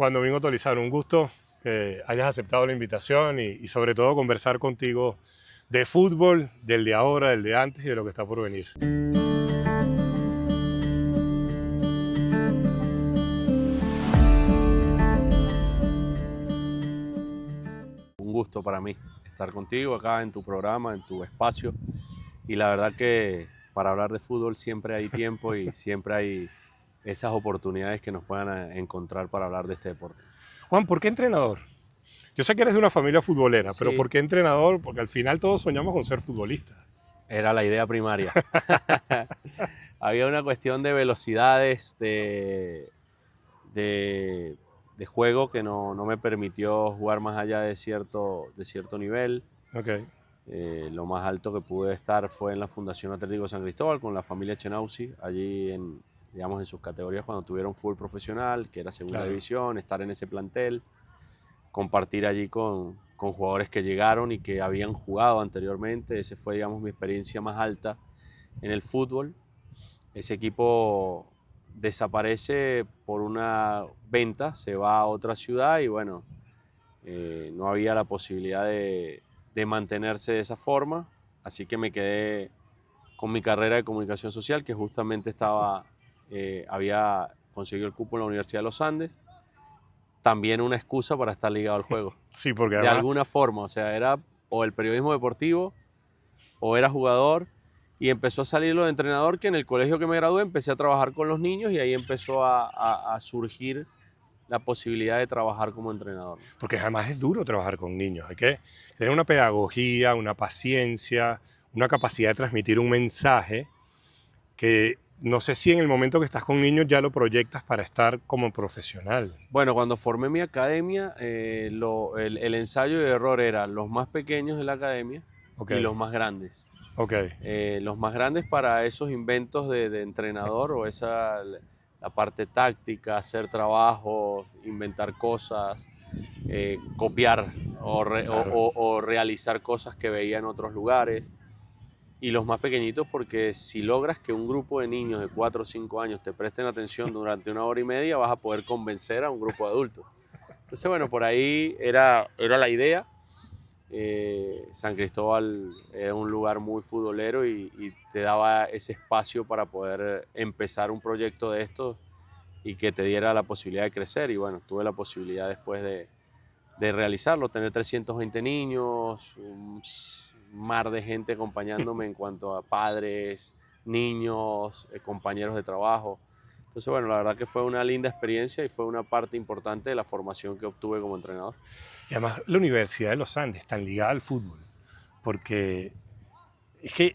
Juan Domingo Tolizar, un gusto que hayas aceptado la invitación y sobre todo conversar contigo de fútbol, del de ahora, del de antes y de lo que está por venir. Un gusto para mí estar contigo acá en tu programa, en tu espacio. Y la verdad que para hablar de fútbol siempre hay tiempo y siempre hay esas oportunidades que nos puedan encontrar para hablar de este deporte. Juan, ¿por qué entrenador? Yo sé que eres de una familia futbolera, pero Sí, ¿por qué entrenador? Porque al final todos soñamos con ser futbolistas. era la idea primaria. Había una cuestión de velocidades, de, de juego que no me permitió jugar más allá de cierto nivel. Ok, Lo más alto que pude estar fue en la Fundación Atlético San Cristóbal con la familia Chenauzi, allí digamos, en sus categorías cuando tuvieron fútbol profesional, que era segunda claro. división, estar en ese plantel, compartir allí con jugadores que llegaron y que habían jugado anteriormente. Esa fue, digamos, mi experiencia más alta en el fútbol. Ese equipo desaparece por una venta, se va a otra ciudad y bueno, no había la posibilidad de mantenerse de esa forma, así que me quedé con mi carrera de comunicación social, que justamente había conseguido el cupo en la Universidad de los Andes, también una excusa para estar ligado al juego, Sí, porque de además, alguna forma, o sea, era o el periodismo deportivo o era jugador, y empezó a salir lo de entrenador, que en el colegio que me gradué empecé a trabajar con los niños y ahí empezó a surgir la posibilidad de trabajar como entrenador. porque además es duro trabajar con niños. Hay que tener una pedagogía, una paciencia, una capacidad de transmitir un mensaje que no sé si en el momento que estás con niños ya lo proyectas para estar como profesional. Bueno, cuando formé mi academia, el ensayo de error era los más pequeños de la academia Ok, y los más grandes. ok, Los más grandes para esos inventos de entrenador o la parte táctica, hacer trabajos, inventar cosas, copiar claro. o realizar cosas que veía en otros lugares. Y los más pequeñitos porque si logras que un grupo de niños de 4 o 5 años te presten atención durante 1 hora y media, vas a poder convencer a un grupo de adultos. Entonces, bueno, por ahí era la idea. San Cristóbal era un lugar muy futbolero y te daba ese espacio para poder empezar un proyecto de estos y que te diera la posibilidad de crecer. Y bueno, tuve la posibilidad después de realizarlo, tener 320 niños, un mar de gente acompañándome en cuanto a padres, niños, compañeros de trabajo. Entonces, bueno, la verdad que fue una linda experiencia y fue una parte importante de la formación que obtuve como entrenador. Y además la Universidad de los Andes está ligada al fútbol, porque es que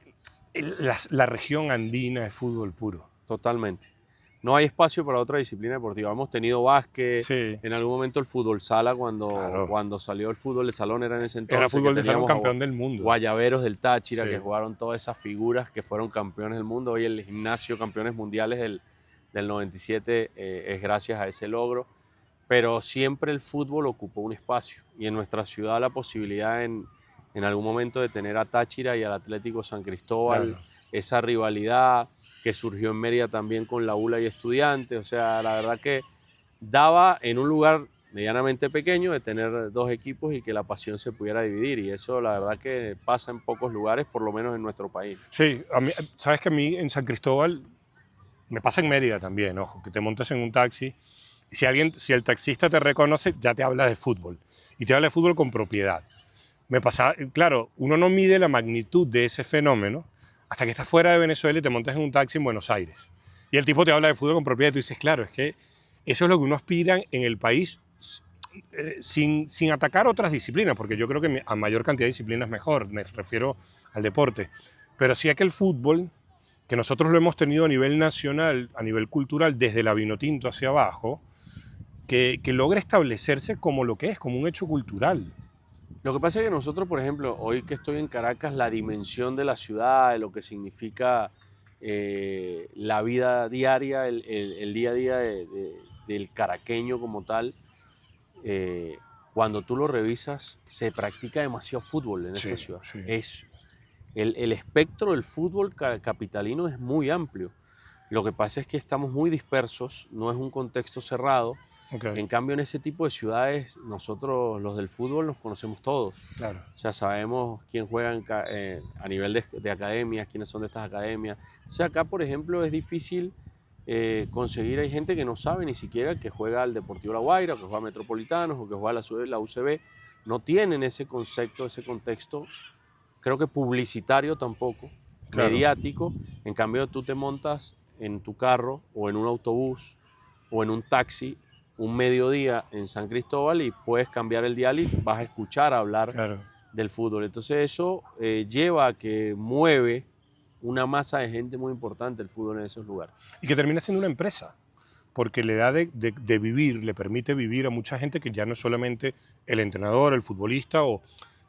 la región andina es fútbol puro. Totalmente. No hay espacio para otra disciplina deportiva. Hemos tenido básquet, Sí, en algún momento el fútbol sala, claro. cuando salió el fútbol de salón era en ese Era entonces, que fútbol de salón teníamos a campeón del mundo. Guayaberos del Táchira, que Sí, jugaron todas esas figuras que fueron campeones del mundo. Hoy el gimnasio, campeones mundiales del 97, es gracias a ese logro. Pero siempre el fútbol ocupó un espacio y en nuestra ciudad la posibilidad en algún momento de tener a Táchira y al Atlético San Cristóbal, claro. esa rivalidad que surgió en Mérida también con la ULA y Estudiantes, o sea, la verdad que daba en un lugar medianamente pequeño de tener dos equipos y que la pasión se pudiera dividir, y eso la verdad que pasa en pocos lugares, por lo menos en nuestro país. Sí, a mí, sabes que a mí en San Cristóbal me pasa en Mérida también, ojo, que te montas en un taxi y si el taxista te reconoce, ya te habla de fútbol y te habla de fútbol con propiedad. Me pasa, claro, uno no mide la magnitud de ese fenómeno hasta que estás fuera de Venezuela y te montas en un taxi en Buenos Aires. Y el tipo te habla de fútbol con propiedad y tú dices, claro, es que eso es lo que uno aspira en el país sin atacar otras disciplinas, porque yo creo que a mayor cantidad de disciplinas mejor, me refiero al deporte. Pero sí a que el fútbol, que nosotros lo hemos tenido a nivel nacional, a nivel cultural, desde la Vinotinto hacia abajo, que logra establecerse como lo que es, como un hecho cultural. Lo que pasa es que nosotros, por ejemplo, hoy que estoy en Caracas, la dimensión de la ciudad, de lo que significa la vida diaria, el día a día del caraqueño como tal, cuando tú lo revisas, se practica demasiado fútbol en esta Sí, ciudad. sí. El espectro del fútbol capitalino es muy amplio. Lo que pasa es que estamos muy dispersos, no es un contexto cerrado. Ok, En cambio, en ese tipo de ciudades, nosotros los del fútbol nos conocemos todos. claro, O sea, sabemos quién juega a nivel de academias, quiénes son de estas academias. O sea, acá, por ejemplo, es difícil conseguir, hay gente que no sabe ni siquiera que juega al Deportivo La Guaira, o que juega a Metropolitanos, o que juega a la UCB. No tienen ese concepto, ese contexto, creo que publicitario tampoco, claro. mediático. En cambio, tú te montas en tu carro o en un autobús o en un taxi un mediodía en San Cristóbal y puedes cambiar el dial y vas a escuchar hablar Claro. del fútbol. Entonces eso lleva a que mueve una masa de gente muy importante el fútbol en esos lugares. Y que termina siendo una empresa, porque le da de vivir, le permite vivir a mucha gente que ya no es solamente el entrenador, el futbolista, o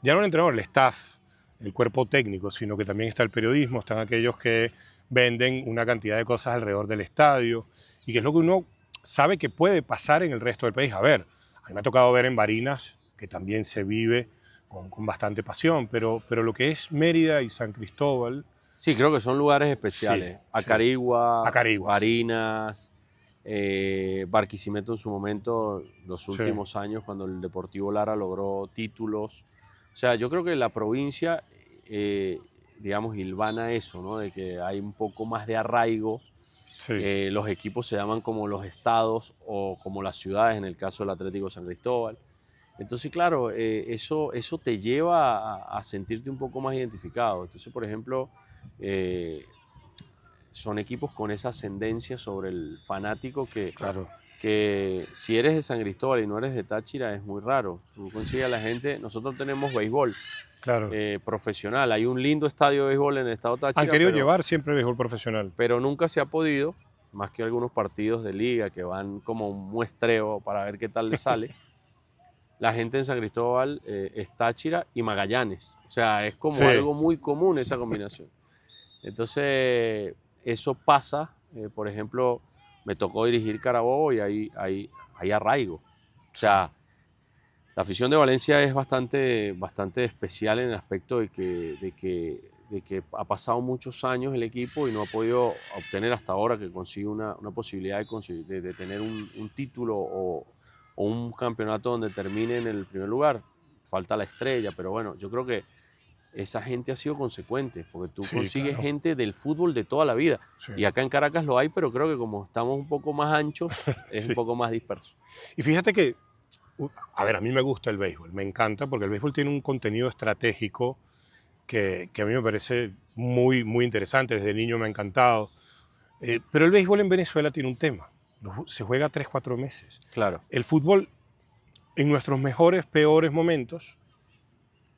ya no el entrenador, el staff, el cuerpo técnico, sino que también está el periodismo, están aquellos que venden una cantidad de cosas alrededor del estadio, y que es lo que uno sabe que puede pasar en el resto del país. A ver, a mí me ha tocado ver en Barinas, que también se vive con bastante pasión, pero lo que es Mérida y San Cristóbal, Sí, creo que son lugares sí, especiales. sí. Acarigua, Acarigua, sí. Barinas, Barquisimeto en su momento, los Sí, últimos años, cuando el Deportivo Lara logró títulos. O sea, yo creo que la provincia, digamos, hilvana eso, ¿no? De que hay un poco más de arraigo. sí, Los equipos se llaman como los estados o como las ciudades, en el caso del Atlético San Cristóbal. Entonces, claro, eso te lleva a sentirte un poco más identificado. Entonces, por ejemplo, eh, son equipos con esa ascendencia sobre el fanático claro, que si eres de San Cristóbal y no eres de Táchira es muy raro. Tú consigues a la gente, nosotros tenemos béisbol claro. profesional, hay un lindo estadio de béisbol en el estado Han Táchira, querido llevar siempre el béisbol profesional. pero nunca se ha podido, más que algunos partidos de liga que van como un muestreo para ver qué tal le sale. La gente en San Cristóbal es Táchira y Magallanes. O sea, es como Sí, algo muy común esa combinación. Entonces, eso pasa. Por ejemplo, me tocó dirigir Carabobo y hay arraigo. O sí, sea, la afición de Valencia es bastante especial en el aspecto de que ha pasado muchos años el equipo y no ha podido obtener hasta ahora que consigue una posibilidad de tener un título o un campeonato donde termine en el primer lugar. Falta la estrella, pero bueno, yo creo que esa gente ha sido consecuente, porque tú sí, consigues claro. gente del fútbol de toda la vida. Sí, Y acá en Caracas lo hay, pero creo que como estamos un poco más anchos, es un sí. poco más disperso. Y fíjate que, a ver, a mí me gusta el béisbol, me encanta porque el béisbol tiene un contenido estratégico que a mí me parece muy, muy interesante. Desde niño me ha encantado. Pero el béisbol en Venezuela tiene un tema. Se juega 3, 4 meses. Claro, El fútbol, en nuestros mejores, peores momentos,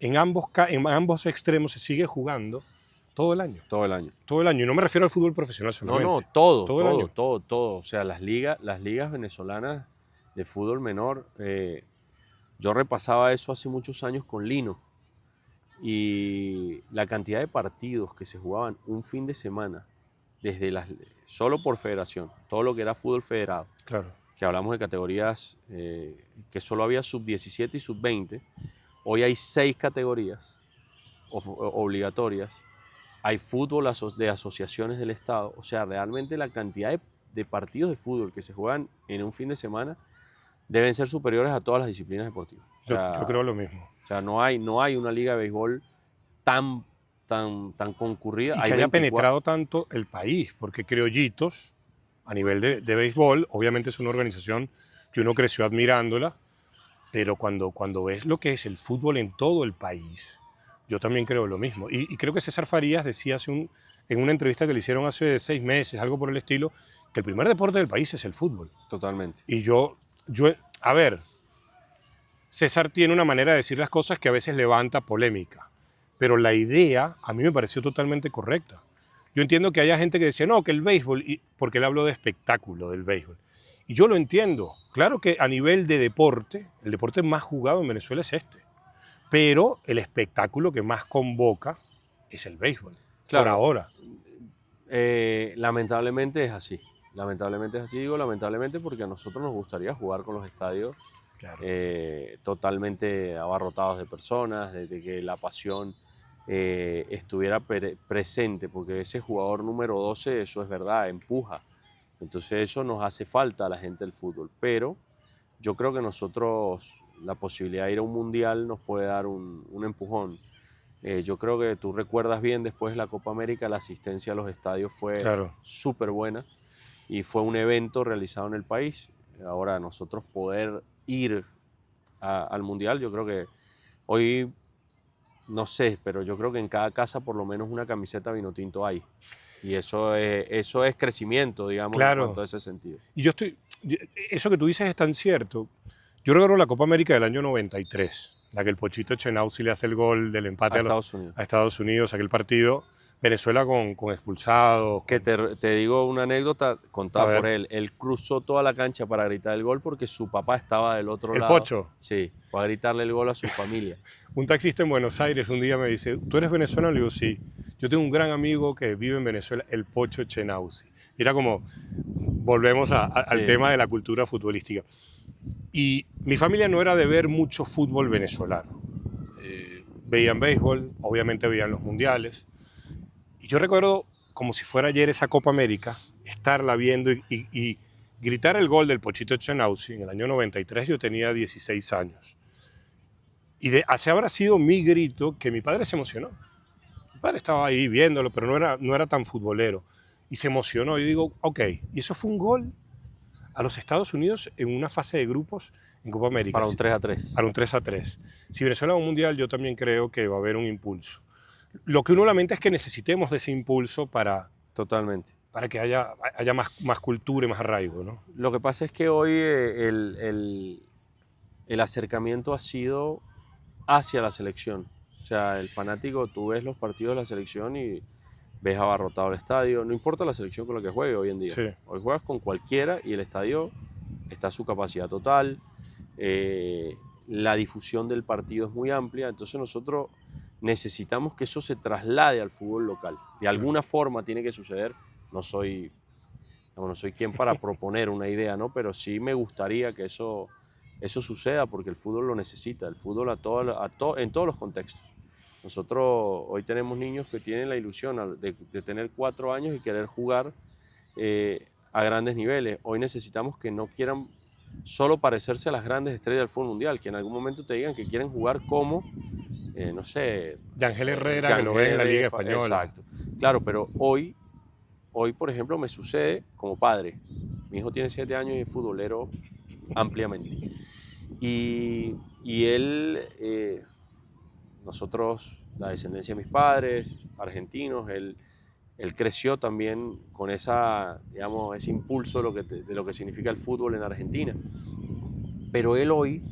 en ambos extremos se sigue jugando todo el año. todo el año. Todo el año. Y no me refiero al fútbol profesional No, no, solamente. todo, Todo el todo, año. todo, todo. O sea, las ligas venezolanas de fútbol menor, yo repasaba eso hace muchos años con Lino y la cantidad de partidos que se jugaban un fin de semana, solo por federación, todo lo que era fútbol federado, Claro. que hablamos de categorías que solo había sub-17 y sub-20, hoy hay 6 categorías obligatorias, hay fútbol de asociaciones del Estado, o sea, realmente la cantidad de partidos de fútbol que se juegan en un fin de semana deben ser superiores a todas las disciplinas deportivas. Yo creo lo mismo. O sea, no hay una liga de béisbol tan, tan concurrida. Y Hay que haya 24. penetrado tanto el país, porque Criollitos, a nivel de béisbol, obviamente es una organización que uno creció admirándola, pero cuando ves lo que es el fútbol en todo el país, yo también creo lo mismo. Y creo que César Farías decía en una entrevista que le hicieron hace 6 meses, algo por el estilo, que el primer deporte del país es el fútbol. Totalmente. Y a ver, César tiene una manera de decir las cosas que a veces levanta polémica, pero la idea a mí me pareció totalmente correcta. Yo entiendo que haya gente que decía, no, que el béisbol, porque él habló de espectáculo del béisbol. Y yo lo entiendo. Claro que a nivel de deporte, el deporte más jugado en Venezuela es este. Pero el espectáculo que más convoca es el béisbol. Por Claro, ahora. lamentablemente es así. Lamentablemente es así, digo lamentablemente porque a nosotros nos gustaría jugar con los estadios Claro. totalmente abarrotados de personas, de que la pasión estuviera presente, porque ese jugador número 12, eso es verdad, empuja. Entonces eso nos hace falta a la gente del fútbol, pero yo creo que nosotros la posibilidad de ir a un mundial nos puede dar un empujón. Yo creo que tú recuerdas bien, después de la Copa América, la asistencia a los estadios fue Claro. súper buena y fue un evento realizado en el país. Ahora nosotros poder ir al mundial, yo creo que hoy, no sé, pero yo creo que en cada casa por lo menos una camiseta Vinotinto hay. Y eso es crecimiento, digamos, en cuanto Claro. a ese sentido. Y eso que tú dices es tan cierto. Yo recuerdo la Copa América del año 93, la que el Pochito Echenauzi le hace el gol del empate A Estados Unidos. a Estados Unidos, aquel partido, Venezuela con expulsados. Que te digo una anécdota A contada ver. por él. Él cruzó toda la cancha para gritar el gol porque su papá estaba del otro El lado. Pocho. Sí, fue a gritarle el gol a su familia. Un taxista en Buenos Aires un día me dice, ¿tú eres venezolano? Le digo, sí. Yo tengo un gran amigo que vive en Venezuela, el Pocho Echenauzi. Era como, volvemos al Sí. tema de la cultura futbolística. Y mi familia no era de ver mucho fútbol venezolano. Veían béisbol, obviamente veían los mundiales. Y yo recuerdo, como si fuera ayer esa Copa América, estarla viendo y gritar el gol del Pochito Echenauzi en el año 93. Yo tenía 16 años. Y así habrá sido mi grito que mi padre se emocionó. Mi padre estaba ahí viéndolo, pero no era tan futbolero. Y se emocionó. Y digo, ok, y eso fue un gol a los Estados Unidos en una fase de grupos en Copa América. Para un 3-3. Para un 3-3. Si Venezuela va a un mundial, yo también creo que va a haber un impulso. Lo que uno lamenta es que necesitemos de ese impulso para Totalmente. que haya más cultura y más arraigo, ¿no? Lo que pasa es que hoy el acercamiento ha sido hacia la selección. O sea, el fanático, tú ves los partidos de la selección y ves abarrotado el estadio. No importa la selección con la que juegue hoy en día. Sí. Hoy juegas con cualquiera y el estadio está a su capacidad total. La difusión del partido es muy amplia. Entonces nosotros necesitamos que eso se traslade al fútbol local. De alguna forma tiene que suceder. No soy quien para proponer una idea, ¿no? Pero sí me gustaría que eso suceda porque el fútbol lo necesita. El fútbol en todos los contextos. Nosotros hoy tenemos niños que tienen la ilusión de tener 4 años y querer jugar a grandes niveles. Hoy necesitamos que no quieran solo parecerse a las grandes estrellas del fútbol mundial, que en algún momento te digan que quieren jugar como, no sé... Yangel Herrera, que lo ven en la Liga Española. Exacto. Claro, pero hoy, por ejemplo, me sucede como padre. Mi hijo tiene 7 años y es futbolero ampliamente. Y él... nosotros, la descendencia de mis padres, argentinos, él creció también con ese impulso de lo que significa el fútbol en Argentina. Pero él hoy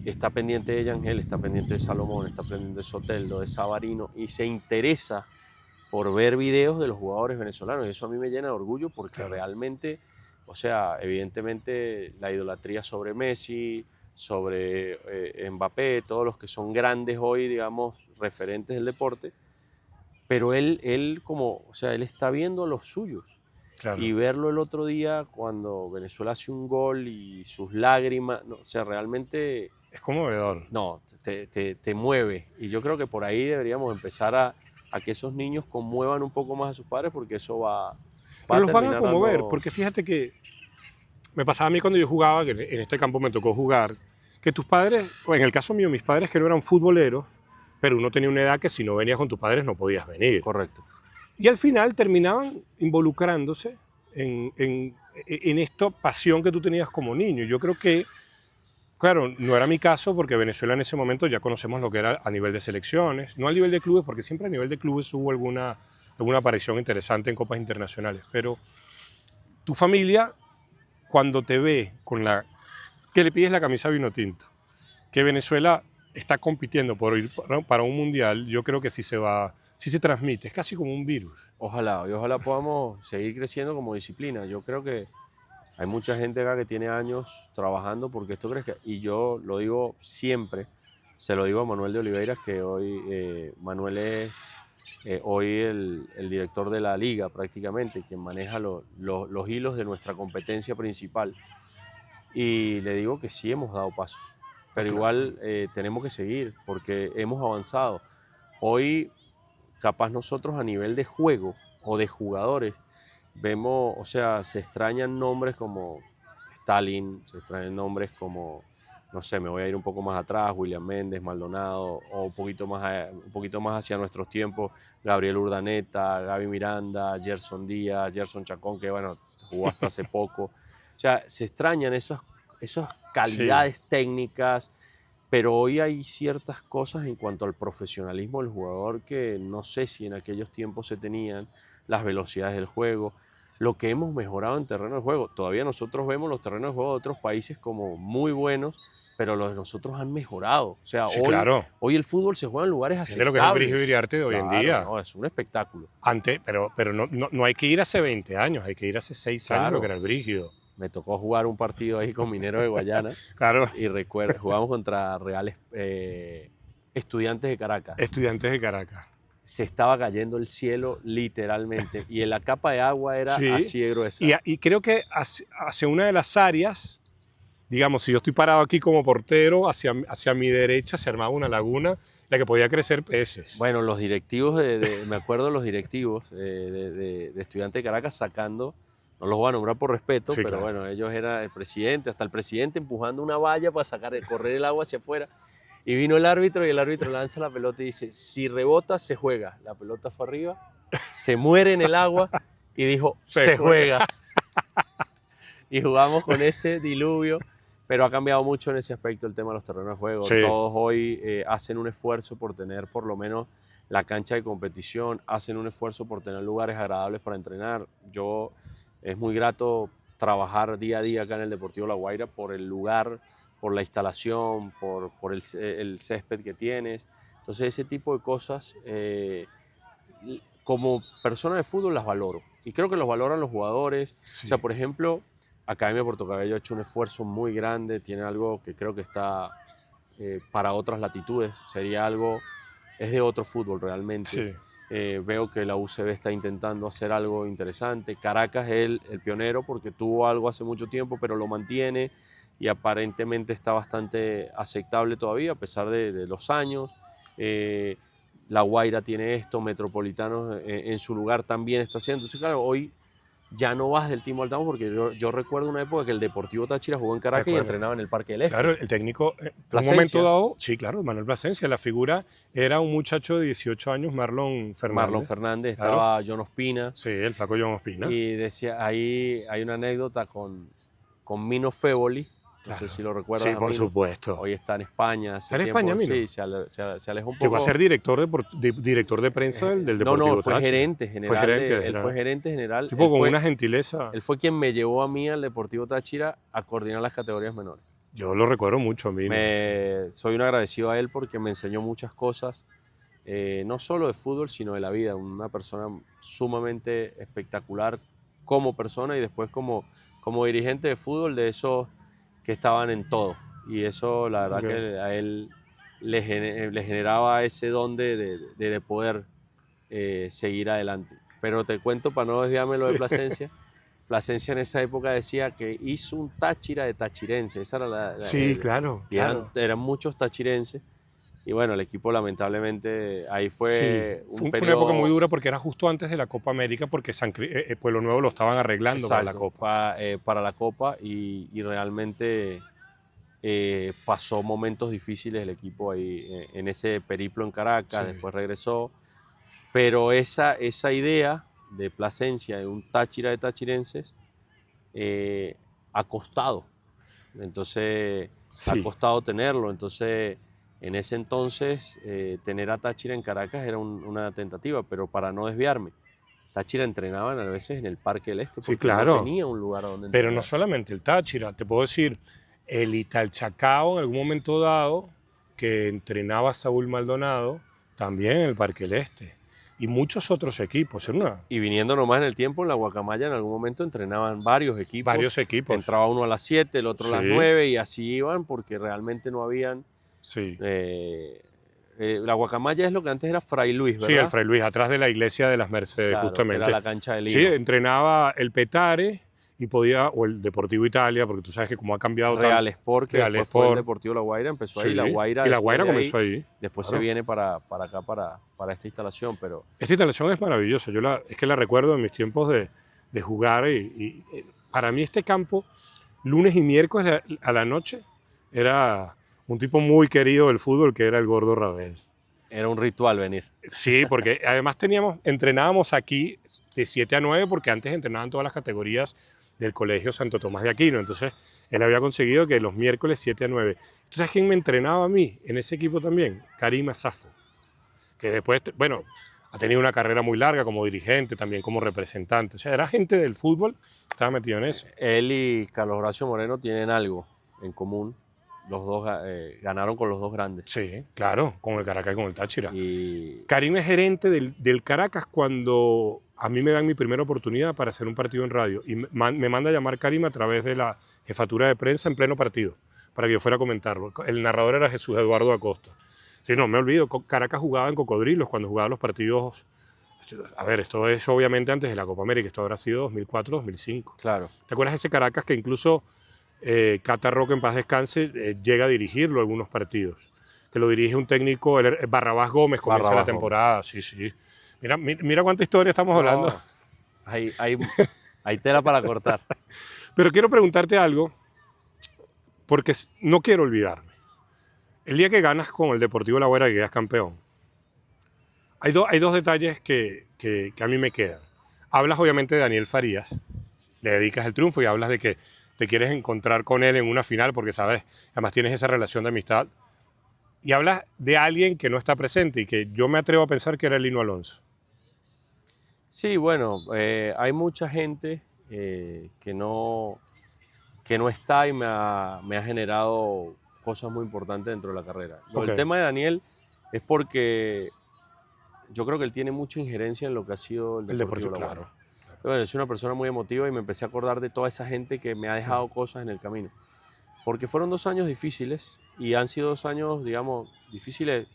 está pendiente de Yangel, está pendiente de Salomón, está pendiente de Soteldo, de Savarino, y se interesa por ver videos de los jugadores venezolanos. Y eso a mí me llena de orgullo porque Claro. realmente, o sea, evidentemente la idolatría sobre Messi, sobre Mbappé, todos los que son grandes hoy, digamos, referentes del deporte, pero él como, o sea, él está viendo los suyos. Claro. Y verlo el otro día cuando Venezuela hace un gol y sus lágrimas, no, o sea, realmente... Es conmovedor. No, te mueve. Y yo creo que por ahí deberíamos empezar a que esos niños conmuevan un poco más a sus padres porque eso va Pero los van a terminar conmover, dando... porque fíjate que me pasaba a mí cuando yo jugaba, que en este campo me tocó jugar, que tus padres, o en el caso mío, mis padres que no eran futboleros, pero uno tenía una edad que si no venías con tus padres no podías venir. Correcto. Y al final terminaban involucrándose en esta pasión que tú tenías como niño. Yo creo que, claro, no era mi caso porque Venezuela en ese momento ya conocemos lo que era a nivel de selecciones, no a nivel de clubes, porque siempre a nivel de clubes hubo alguna aparición interesante en copas internacionales, pero tu familia, cuando te ve que le pides la camisa Vinotinto, que Venezuela está compitiendo por ir para un mundial, yo creo que sí se transmite, es casi como un virus. Ojalá podamos seguir creciendo como disciplina. Yo creo que hay mucha gente acá que tiene años trabajando porque esto crezca. Y yo lo digo siempre, se lo digo a Manuel de Oliveiras, que hoy Manuel es hoy el director de la liga prácticamente, quien maneja los hilos de nuestra competencia principal. Y le digo que sí hemos dado pasos, pero Claro. igual tenemos que seguir porque hemos avanzado. Hoy capaz nosotros a nivel de juego o de jugadores vemos, o sea, se extrañan nombres como Stalin, se extrañan nombres como, no sé, me voy a ir un poco más atrás, William Méndez, Maldonado, o un poquito más hacia nuestros tiempos, Gabriel Urdaneta, Gaby Miranda, Gerson Díaz, Gerson Chacón, que bueno, jugó hasta hace poco. O sea, se extrañan esas Sí, calidades técnicas, pero hoy hay ciertas cosas en cuanto al profesionalismo del jugador que no sé si en aquellos tiempos se tenían, las velocidades del juego, lo que hemos mejorado en terreno de juego. Todavía nosotros vemos los terrenos de juego de otros países como muy buenos, pero los de nosotros han mejorado. O sea, sí, claro. hoy el fútbol se juega en lugares Fíjate lo que es el Brigio aceptables. Iriarte de hoy en Claro, día. no, es un espectáculo. Antes, pero no hay que ir hace 20 años, hay que ir hace 6 años lo que Claro, era el Brígido. me tocó jugar un partido ahí con Minero de Guayana Claro, y recuerdo, jugamos contra Reales Estudiantes de Caracas. Estudiantes de Caracas. Se estaba cayendo el cielo literalmente y en la capa de agua era Sí, así de gruesa. y creo que hacia una de las áreas, digamos, si yo estoy parado aquí como portero, hacia mi derecha se armaba una laguna en la que podía crecer peces. Bueno, los directivos, me acuerdo los directivos de Estudiantes de Caracas sacando, no los voy a nombrar por respeto, Sí, pero claro. bueno, ellos eran el presidente, hasta el presidente empujando una valla para correr el agua hacia afuera. Y vino el árbitro y el árbitro lanza la pelota y dice, si rebota, se juega. La pelota fue arriba, se muere en el agua y dijo, se juega. Y jugamos con ese diluvio, pero ha cambiado mucho en ese aspecto el tema de los terrenos de juego. Sí. Todos hoy hacen un esfuerzo por tener por lo menos la cancha de competición, hacen un esfuerzo por tener lugares agradables para entrenar. Es muy grato trabajar día a día acá en el Deportivo La Guaira por el lugar, por la instalación, por el césped que tienes. Entonces ese tipo de cosas, como persona de fútbol las valoro. Y creo que los valoran los jugadores. Sí. O sea, por ejemplo, Academia Puerto Cabello ha hecho un esfuerzo muy grande, tiene algo que creo que está para otras latitudes, es de otro fútbol realmente. Sí. Veo que la UCB está intentando hacer algo interesante. Caracas es el pionero porque tuvo algo hace mucho tiempo, pero lo mantiene y aparentemente está bastante aceptable todavía a pesar de los años. La Guaira tiene esto, Metropolitanos en su lugar también está haciendo. Entonces, claro, hoy ya no vas del Timo al Tamo porque yo recuerdo una época que el Deportivo Táchira jugó en Caracas y entrenaba en el Parque del Este. Claro, el técnico, en un Plasencia. momento dado, sí, claro, Manuel Plasencia, la figura era un muchacho de 18 años, Marlon Fernández. Marlon Fernández, Claro. estaba John Ospina. Sí, el flaco John Ospina. Y decía, ahí hay una anécdota con Mino Feboli, no Claro. sé si lo recuerdas. Sí, por Mino. supuesto. Hoy está en España. ¿Está en España, Mino? Sí, se alejó un poco. Llegó a ser director de prensa del Deportivo No, fue Táchira. gerente general. Fue gerente, Él fue gerente general. Tipo con una gentileza. Él fue quien me llevó a mí al Deportivo Táchira a coordinar las categorías menores. Yo lo recuerdo mucho a Mino. Soy un agradecido a él porque me enseñó muchas cosas, no solo de fútbol, sino de la vida. Una persona sumamente espectacular como persona y después como dirigente de fútbol, de esos que estaban en todo. Y eso, la verdad, que a él le generaba ese don de poder seguir adelante. Pero te cuento, para no desviarme lo de Plasencia, Plasencia en esa época decía que hizo un Táchira de tachirense. Esa era claro. Eran muchos tachirenses. Y bueno, el equipo lamentablemente ahí fue fue una época muy dura porque era justo antes de la Copa América porque Pueblo Nuevo lo estaban arreglando. Exacto, para la Copa. Para la Copa y realmente pasó momentos difíciles el equipo ahí en ese periplo en Caracas, después regresó. Pero esa idea de Plasencia, de un Táchira de tachirenses, ha costado. Entonces, ha costado tenerlo. Entonces, en ese entonces, tener a Táchira en Caracas era una tentativa, pero para no desviarme, Táchira entrenaban a veces en el Parque del Este porque no tenía un lugar donde entrenar. Pero no solamente el Táchira, te puedo decir, el Italchacao en algún momento dado, que entrenaba a Saúl Maldonado, también en el Parque del Este. Y muchos otros equipos. Y viniendo nomás en el tiempo, en la Guacamaya en algún momento entrenaban varios equipos. Entraba uno a las 7, el otro a las 9 y así iban porque realmente no habían... la Guacamaya es lo que antes era Fray Luis, ¿verdad? Sí, el Fray Luis, atrás de la iglesia de las Mercedes, justamente. Era la cancha de Lima. Sí, entrenaba el Petare y podía, o el Deportivo Italia, porque tú sabes que como ha cambiado Real Sport, que Real después fue el Sport. Deportivo La Guaira, empezó ahí. Sí, La Guaira, y La después Guaira de comenzó ahí. después se Claro. viene para acá, para esta instalación, pero Esta instalación es maravillosa. Es que la recuerdo en mis tiempos de jugar para mí este campo, lunes y miércoles a la noche, era un tipo muy querido del fútbol que era el Gordo Rabel. era un ritual venir. Sí, porque además entrenábamos aquí de 7 a 9 porque antes entrenaban todas las categorías del Colegio Santo Tomás de Aquino. Entonces, él había conseguido que los miércoles 7 a 9. ¿Tú sabes quién me entrenaba a mí en ese equipo también? Karim Asafo, que después, bueno, ha tenido una carrera muy larga como dirigente, también como representante. O sea, era gente del fútbol que estaba metido en eso. Él y Carlos Horacio Moreno tienen algo en común. Los dos ganaron con los dos grandes. Sí, claro, con el Caracas y con el Táchira. Y Karim es gerente del Caracas cuando a mí me dan mi primera oportunidad para hacer un partido en radio. Y me manda a llamar Karim a través de la jefatura de prensa en pleno partido, para que yo fuera a comentarlo. El narrador era Jesús Eduardo Acosta. Sí, no, me olvido, Caracas jugaba en Cocodrilos cuando jugaba los partidos. A ver, esto es obviamente antes de la Copa América, esto habrá sido 2004, 2005. claro, ¿Te acuerdas de ese Caracas que incluso Cata Roca, en paz descanse, llega a dirigirlo algunos partidos? Que lo dirige un técnico, Barrabás Gómez, comienza Barrabás la temporada, sí, sí. Mira cuánta historia estamos no, hablando. hay tela para cortar. Pero quiero preguntarte algo, porque no quiero olvidarme. El día que ganas con el Deportivo La Guaira, que quedas campeón, hay dos detalles que a mí me quedan. Hablas obviamente de Daniel Farías, le dedicas el triunfo y hablas de que te quieres encontrar con él en una final porque sabes, además tienes esa relación de amistad. Y hablas de alguien que no está presente y que yo me atrevo a pensar que era el Lino Alonso. Sí, bueno, hay mucha gente que no está y me ha generado cosas muy importantes dentro de la carrera. Ok. El tema de Daniel es porque yo creo que él tiene mucha injerencia en lo que ha sido el El Deportivo Deportivo, La Guaira. claro. Bueno, es una persona muy emotiva y me empecé a acordar de toda esa gente que me ha dejado cosas en el camino. Porque fueron 2 años difíciles y han sido 2 años, digamos, difíciles.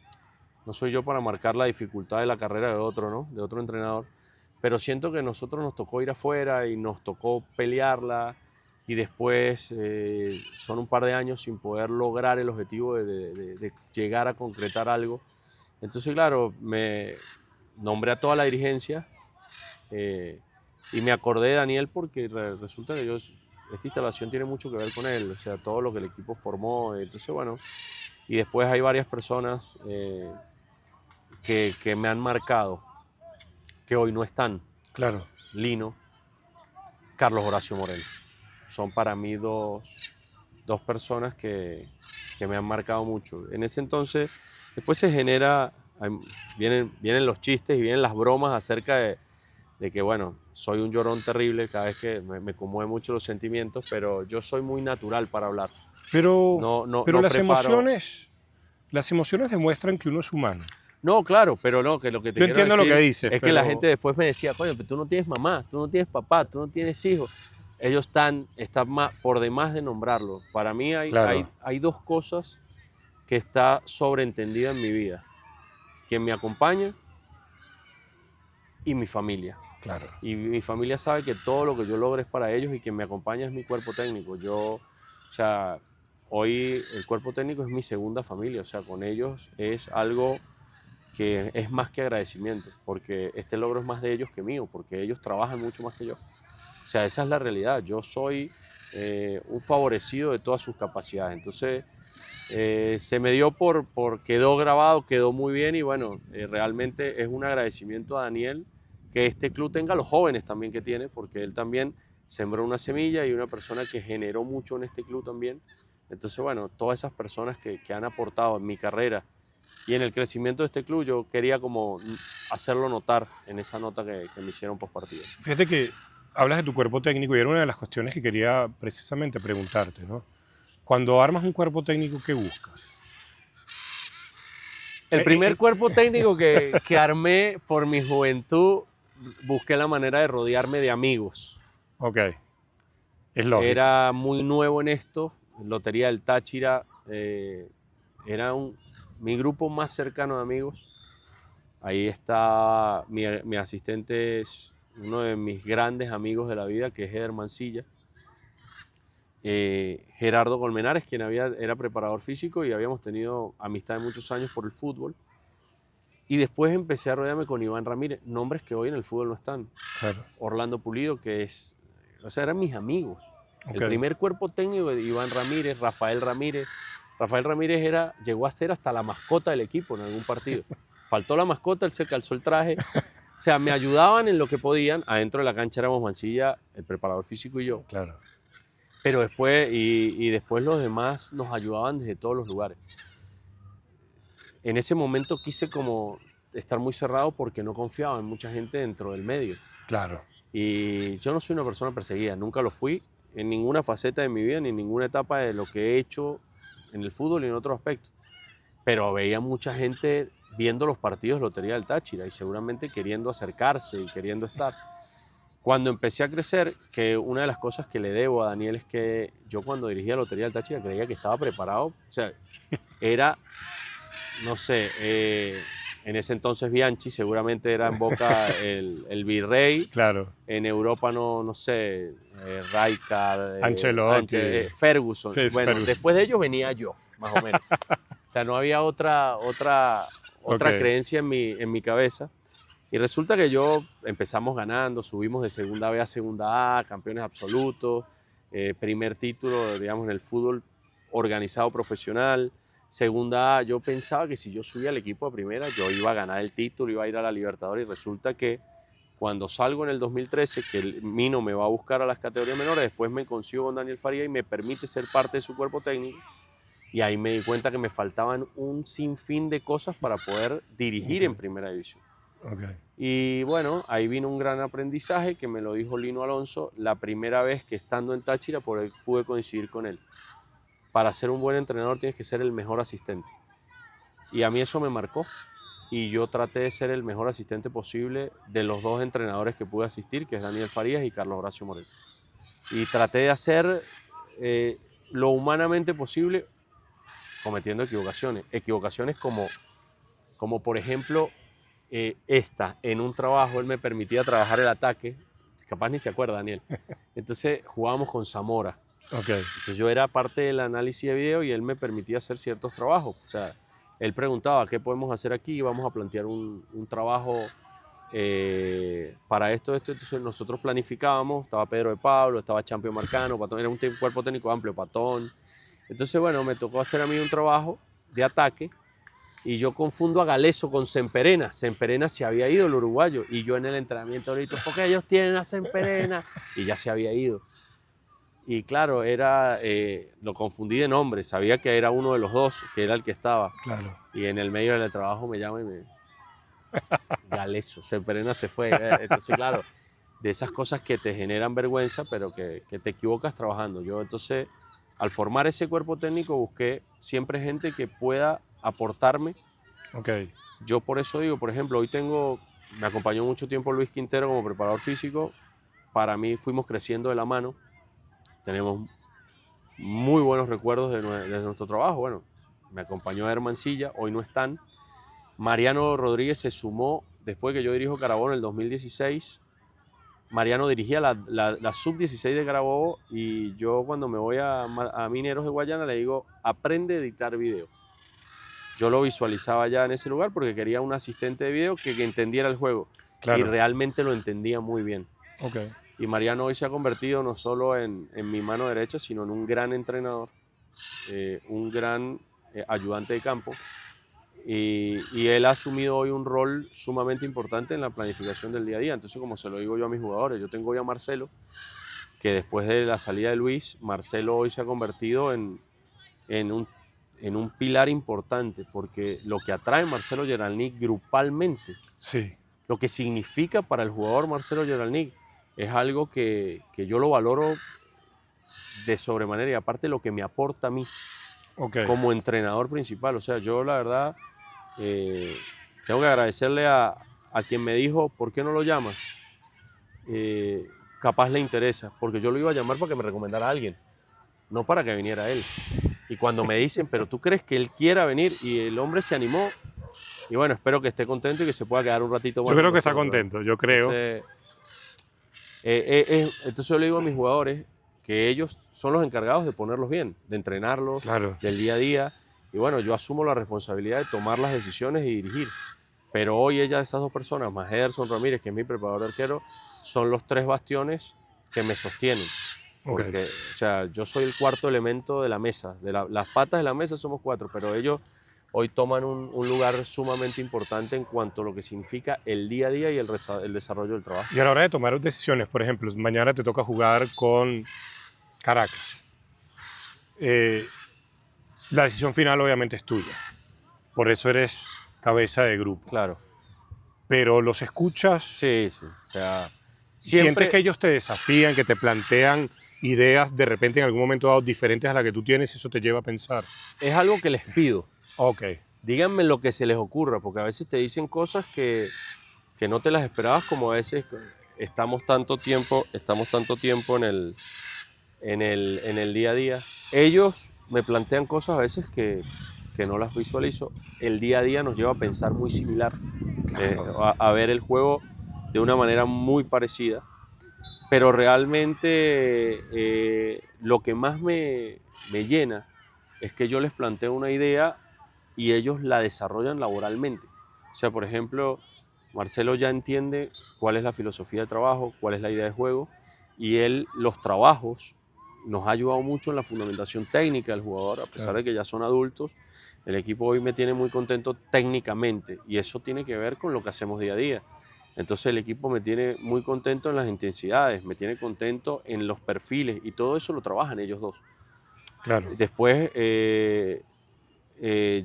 No soy yo para marcar la dificultad de la carrera de otro, ¿no? De otro entrenador. Pero siento que a nosotros nos tocó ir afuera y nos tocó pelearla y después son un par de años sin poder lograr el objetivo de llegar a concretar algo. Entonces, claro, me nombré a toda la dirigencia y me acordé de Daniel porque resulta que esta instalación tiene mucho que ver con él, o sea, todo lo que el equipo formó. Entonces, bueno, y después hay varias personas que me han marcado, que hoy no están. Claro. Lino, Carlos Horacio Moreno. Son para mí dos personas que me han marcado mucho. En ese entonces, después se genera, vienen los chistes y vienen las bromas acerca de que, bueno, soy un llorón terrible cada vez que me conmueven mucho los sentimientos, pero yo soy muy natural para hablar. Pero No las preparo. emociones demuestran que uno es humano. No, claro, pero no, que lo que te Yo quiero entiendo lo decir que dices, es que la pero gente después me decía, coño, pero tú no tienes mamá, tú no tienes papá, tú no tienes hijos. Ellos están más, por demás de nombrarlo. Para mí claro, hay dos cosas que está sobreentendida en mi vida. Quien me acompaña y mi familia. claro. Y mi familia sabe que todo lo que yo logre es para ellos y quien me acompaña es mi cuerpo técnico. O sea, hoy el cuerpo técnico es mi segunda familia. O sea, con ellos es algo que es más que agradecimiento, porque este logro es más de ellos que mío, porque ellos trabajan mucho más que yo. O sea, esa es la realidad. Yo soy un favorecido de todas sus capacidades. Entonces, se me dio quedó grabado, quedó muy bien y bueno, realmente es un agradecimiento a Daniel que este club tenga los jóvenes también que tiene, porque él también sembró una semilla y una persona que generó mucho en este club también. Entonces, bueno, todas esas personas que han aportado en mi carrera y en el crecimiento de este club, yo quería como hacerlo notar en esa nota que me hicieron post partido. Fíjate que hablas de tu cuerpo técnico y era una de las cuestiones que quería precisamente preguntarte, ¿no? Cuando armas un cuerpo técnico, ¿qué buscas? El primer cuerpo técnico que armé por mi juventud, busqué la manera de rodearme de amigos. Ok, es lógico. Era muy nuevo en esto, Lotería del Táchira, era mi grupo más cercano de amigos. Ahí está mi asistente, es uno de mis grandes amigos de la vida, que es Eder Mancilla. Gerardo Colmenares, quien era preparador físico y habíamos tenido amistad de muchos años por el fútbol. Y después empecé a rodearme con Iván Ramírez, nombres que hoy en el fútbol no están. Claro. Orlando Pulido, o sea, eran mis amigos. Ok. El primer cuerpo técnico de Iván Ramírez, Rafael Ramírez. Rafael Ramírez llegó a ser hasta la mascota del equipo en algún partido. Faltó la mascota, él se calzó el traje. O sea, me ayudaban en lo que podían. Adentro de la cancha éramos Mancilla, el preparador físico y yo. Claro. Pero después, y después los demás nos ayudaban desde todos los lugares. En ese momento quise como estar muy cerrado porque no confiaba en mucha gente dentro del medio. Claro. Y yo no soy una persona perseguida, nunca lo fui en ninguna faceta de mi vida, ni en ninguna etapa de lo que he hecho en el fútbol y en otros aspectos. Pero veía mucha gente viendo los partidos de Lotería del Táchira y seguramente queriendo acercarse y queriendo estar. Cuando empecé a crecer, que una de las cosas que le debo a Daniel es que yo cuando dirigía Lotería del Táchira creía que estaba preparado. O sea, era, no sé, en ese entonces Bianchi, seguramente era en Boca el virrey. Claro. En Europa no sé, Rijkaard, Ancelotti. Ferguson. Sí, bueno, Ferguson. después de ellos venía yo, más o menos. O sea, no había otra Ok. creencia en mi cabeza. Y resulta que empezamos ganando, subimos de segunda B a segunda A, campeones absolutos, primer título, digamos, en el fútbol organizado profesional. Segunda A, yo pensaba que si yo subía al equipo a primera, yo iba a ganar el título, iba a ir a la Libertadores, y resulta que cuando salgo en el 2013, que el Mino me va a buscar a las categorías menores, después me consigo con Daniel Faría y me permite ser parte de su cuerpo técnico. Y ahí me di cuenta que me faltaban un sinfín de cosas para poder dirigir en primera división. Okay. Y bueno, ahí vino un gran aprendizaje que me lo dijo Lino Alonso la primera vez que estando en Táchira pude coincidir con él. Para ser un buen entrenador tienes que ser el mejor asistente. Y a mí eso me marcó. Y yo traté de ser el mejor asistente posible de los dos entrenadores que pude asistir, que es Daniel Farías y Carlos Horacio Moreno. Y traté de hacer lo humanamente posible, cometiendo equivocaciones. Equivocaciones como por ejemplo, en un trabajo él me permitía trabajar el ataque, capaz ni se acuerda Daniel. Entonces jugábamos con Zamora. Okay. Entonces yo era parte del análisis de video y él me permitía hacer ciertos trabajos. O sea, él preguntaba, ¿qué podemos hacer aquí? Vamos a plantear un trabajo para esto. Entonces nosotros planificábamos, estaba Pedro de Pablo, estaba Champio Marcano, Patón, era un cuerpo técnico amplio, Patón. Entonces, bueno, me tocó hacer a mí un trabajo de ataque y yo confundo a Galeso con Semperena. Semperena se había ido, el uruguayo, y yo en el entrenamiento ahorita, porque ellos tienen a Semperena, y ya se había ido. Y claro, lo confundí de nombre, sabía que era uno de los dos, que era el que estaba. Claro. Y en el medio del trabajo me llama y me... Galeso, Semperena se fue. Entonces, claro, de esas cosas que te generan vergüenza, pero que te equivocas trabajando. Yo entonces, al formar ese cuerpo técnico, busqué siempre gente que pueda aportarme. Okay. Yo por eso digo, por ejemplo, me acompañó mucho tiempo Luis Quintero como preparador físico. Para mí fuimos creciendo de la mano. Tenemos muy buenos recuerdos de nuestro trabajo. Bueno, me acompañó a Hermancilla, hoy no están. Mariano Rodríguez se sumó después que yo dirijo Carabobo en el 2016. Mariano dirigía la sub-16 de Carabobo y yo cuando me voy a Mineros de Guayana le digo, aprende a editar video. Yo lo visualizaba ya en ese lugar porque quería un asistente de video que entendiera el juego. Claro. Y realmente lo entendía muy bien. Okay. Y Mariano hoy se ha convertido no solo en mi mano derecha, sino en un gran entrenador, un gran ayudante de campo. Y él ha asumido hoy un rol sumamente importante en la planificación del día a día. Entonces, como se lo digo yo a mis jugadores, yo tengo hoy a Marcelo, que después de la salida de Luis, Marcelo hoy se ha convertido en un pilar importante, porque lo que atrae Marcelo Geralnik grupalmente, sí, lo que significa para el jugador Marcelo Geralnik, es algo que yo lo valoro de sobremanera y aparte lo que me aporta a mí como entrenador principal. O sea, yo la verdad tengo que agradecerle a quien me dijo, ¿por qué no lo llamas? Capaz le interesa, porque yo lo iba a llamar para que me recomendara a alguien, no para que viniera él. Y cuando me dicen, ¿pero tú crees que él quiera venir? Y el hombre se animó. Y bueno, espero que esté contento y que se pueda quedar un ratito más. Yo creo que está contento, yo creo. Entonces yo le digo a mis jugadores, que ellos son los encargados de ponerlos bien, de entrenarlos, Claro. del día a día. Y bueno, yo asumo la responsabilidad de tomar las decisiones y dirigir. Pero hoy esas dos personas, más Ederson Ramírez, que es mi preparador de arquero, son los tres bastiones que me sostienen. Ok. Porque, o sea, yo soy el cuarto elemento de la mesa. Las patas de la mesa somos cuatro, pero ellos hoy toman un lugar sumamente importante en cuanto a lo que significa el día a día y el desarrollo del trabajo. Y a la hora de tomar decisiones, por ejemplo, mañana te toca jugar con Caracas. La decisión final obviamente es tuya. Por eso eres cabeza de grupo. Claro. Pero los escuchas, Sí, sí. O sea, sientes que ellos te desafían, que te plantean ideas de repente en algún momento dado diferentes a las que tú tienes y eso te lleva a pensar. Es algo que les pido. Ok. Díganme lo que se les ocurra, porque a veces te dicen cosas que no te las esperabas, como a veces estamos tanto tiempo en el día a día. Ellos me plantean cosas a veces que no las visualizo. El día a día nos lleva a pensar muy similar, Claro. a ver el juego de una manera muy parecida, pero realmente lo que más me llena es que yo les planteo una idea y ellos la desarrollan laboralmente. O sea, por ejemplo, Marcelo ya entiende cuál es la filosofía de trabajo, cuál es la idea de juego, y él los trabajos nos ha ayudado mucho en la fundamentación técnica del jugador, a pesar de que ya son adultos. El equipo hoy me tiene muy contento técnicamente y eso tiene que ver con lo que hacemos día a día. Entonces el equipo me tiene muy contento en las intensidades, me tiene contento en los perfiles y todo eso lo trabajan ellos dos. Claro. Después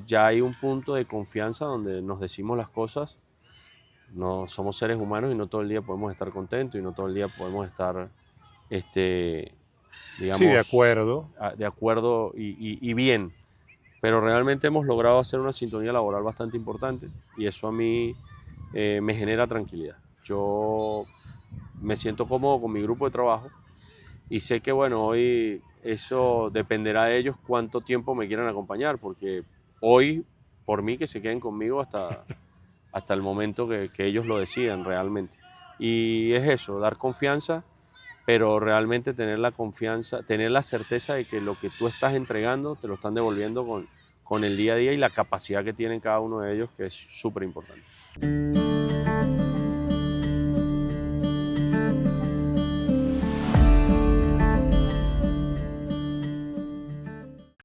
ya hay un punto de confianza donde nos decimos las cosas. No somos seres humanos y no todo el día podemos estar contentos y no todo el día podemos estar, digamos, Sí, de acuerdo. de acuerdo y bien. Pero realmente hemos logrado hacer una sintonía laboral bastante importante y eso a mí me genera tranquilidad. Yo me siento cómodo con mi grupo de trabajo y sé que, bueno, hoy eso dependerá de ellos cuánto tiempo me quieran acompañar, porque hoy, por mí, que se queden conmigo hasta el momento que ellos lo decidan realmente. Y es eso, dar confianza, pero realmente tener la confianza, tener la certeza de que lo que tú estás entregando te lo están devolviendo con el día a día y la capacidad que tienen cada uno de ellos, que es súper importante.